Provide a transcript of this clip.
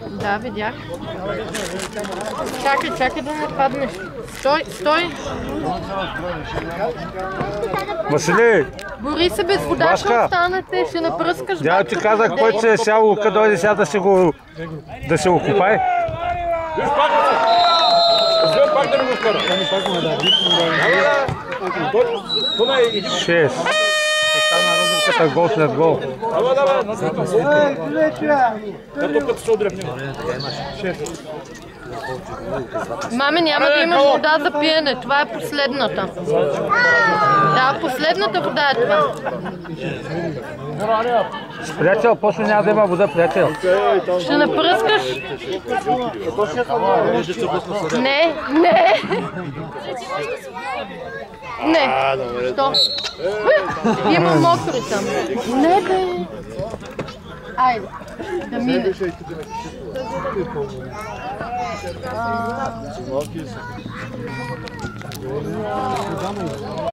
Да, видях. Чакай да не паднеш. Стой! Василий! Бори се, без вода ще останете, ще напръскаш. Я ти казах, който се е сял, като дойде сега да се го купай. Пак да не го вкара. Шест. Остана разликата гол след гол. Като път се удряхне. Маме, няма да имаш вода за пиене. Това е последната. Да, последната вода е това. Приятел, после няма да има вода, приятел. Ще напръскаш? Не. Не. Що? Има мокри там. Не, бе. Айде, да мине.